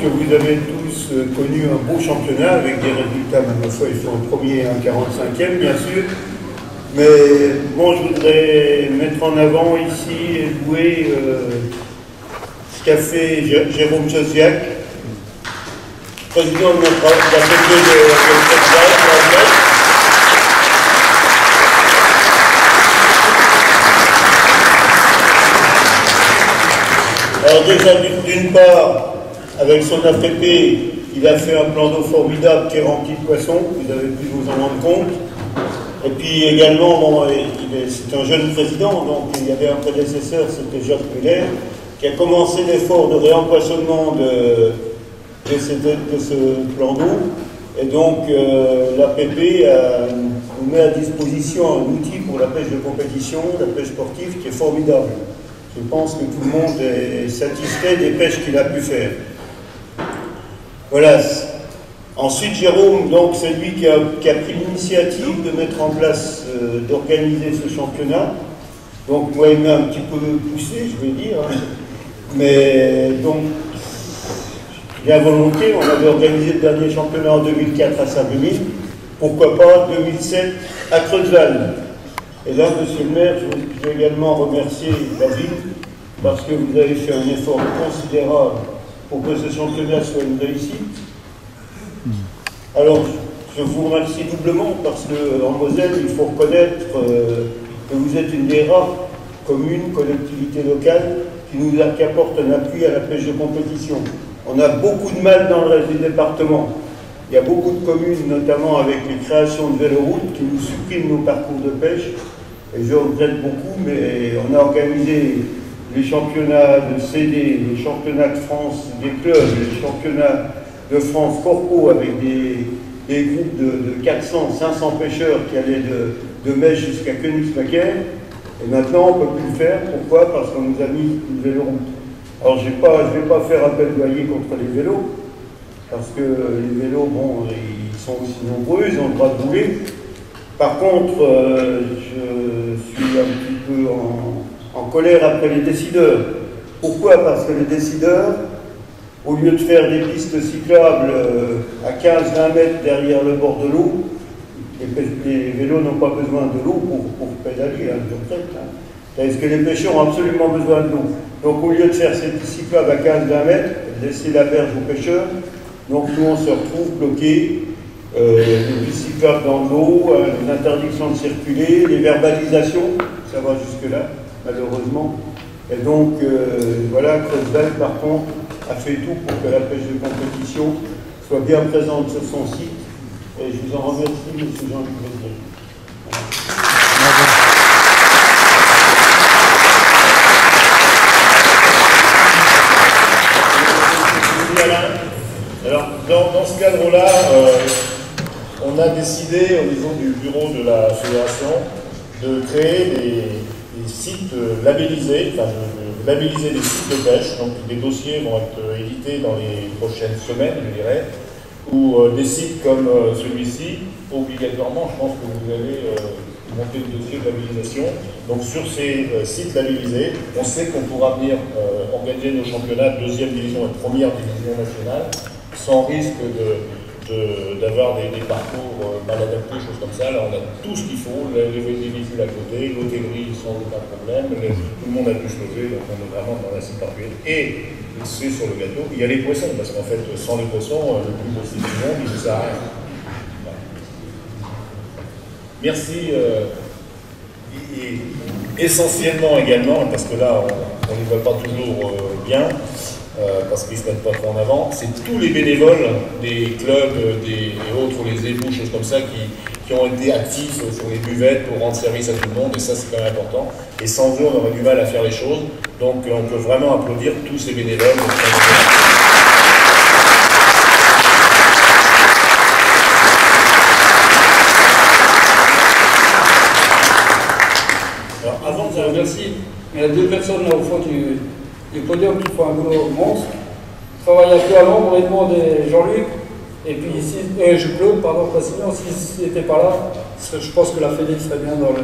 que vous avez tous connu un beau championnat avec des résultats, même la fois ils sont un premier et un 45e bien sûr. Mais bon, je voudrais mettre en avant ici et louer ce qu'a fait Jérôme Josiak, président de notre APP de Alors déjà, d'une part, avec son APP, il a fait un plan d'eau formidable qui est rempli de poissons, vous avez pu vous en rendre compte. Et puis également, bon, c'est un jeune président, donc il y avait un prédécesseur, c'était Jacques Muller, qui a commencé l'effort de réempoisonnement de ce plan d'eau. Et donc l'APP nous met à disposition un outil pour la pêche de compétition, la pêche sportive, qui est formidable. Je pense que tout le monde est satisfait des pêches qu'il a pu faire. Voilà. Ensuite, Jérôme, donc, c'est lui qui a pris l'initiative de mettre en place, d'organiser ce championnat. Donc, moi, il m'a un petit peu poussé, je vais dire. Hein. Mais, donc, bien volontiers, on avait organisé le dernier championnat en 2004 à Saint-Denis. Pourquoi pas 2007 à Creusval. Et là, monsieur le maire, je veux également remercier David, parce que vous avez fait un effort considérable pour que ce championnat soit une réussite. Alors, je vous remercie doublement parce qu'en Moselle, il faut reconnaître que vous êtes une des rares communes, collectivités locales, qui apporte un appui à la pêche de compétition. On a beaucoup de mal dans le reste du département. Il y a beaucoup de communes, notamment avec les créations de véloroutes, qui nous suppriment nos parcours de pêche. Et je regrette beaucoup, mais on a organisé les championnats de CD, les championnats de France des clubs, les championnats de France corpo avec des groupes de 400, 500 pêcheurs qui allaient de Metz jusqu'à Königsmacker. Et maintenant, on ne peut plus le faire. Pourquoi? Parce qu'on nous a mis une véloroute. Alors, je ne vais pas faire un plaidoyer contre les vélos, parce que les vélos, bon, ils sont aussi nombreux, ils ont le droit de rouler. Par contre, je suis un petit peu en colère après les décideurs. Pourquoi? Parce que les décideurs, au lieu de faire des pistes cyclables à 15-20 mètres derrière le bord de l'eau, les vélos n'ont pas besoin de l'eau pour pédaler, hein, parce que les pêcheurs ont absolument besoin de l'eau. Donc au lieu de faire ces pistes cyclables à 15-20 mètres, laisser la berge aux pêcheurs, donc nous on se retrouve bloqués, les pistes cyclables dans l'eau, l'interdiction de circuler, les verbalisations, ça va jusque-là, malheureusement. Et donc voilà, Creusval par contre a fait tout pour que la pêche de compétition soit bien présente sur son site. Et je vous en remercie, M. Jean-Luc Bézier. Alors, dans ce cadre-là, on a décidé, au niveau du bureau de la fédération, de créer des sites labellisés, enfin de labelliser des sites de pêche. Donc des dossiers vont être édités dans les prochaines semaines, je dirais, ou des sites comme celui-ci, obligatoirement, je pense que vous allez monter le dossier de labellisation. Donc sur ces sites labellisés, on sait qu'on pourra venir organiser nos championnats de deuxième division et de première division nationale, sans risque d'avoir des parcours mal adaptés, choses comme ça. Là, on a tout ce qu'il faut, les véhicules à côté, l'hôtellerie sans aucun problème, tout le monde a pu se lever, donc on est vraiment dans la site parfaite. Et c'est sur le gâteau, il y a les poissons, parce qu'en fait, sans les poissons, le plus beau site du monde, il ne sert à rien. Voilà. Merci. Et essentiellement également, parce que là, on ne les voit pas toujours bien, parce qu'ils ne se mettent pas trop en avant, c'est tous les bénévoles des clubs et autres, les éboues, choses comme ça, qui ont été actifs sur les buvettes pour rendre service à tout le monde, et ça c'est quand même important. Et sans eux, on aurait du mal à faire les choses, donc on peut vraiment applaudir tous ces bénévoles. Alors avant de remercier, il y a deux personnes là au fond du podium qui font un boulot monstre. Je travaille un peu à l'ombre, il demande Jean-Luc. Et puis ici, Claude, pardon, parce que sinon, s'il n'était pas là, je pense que la Fédé serait bien dans le...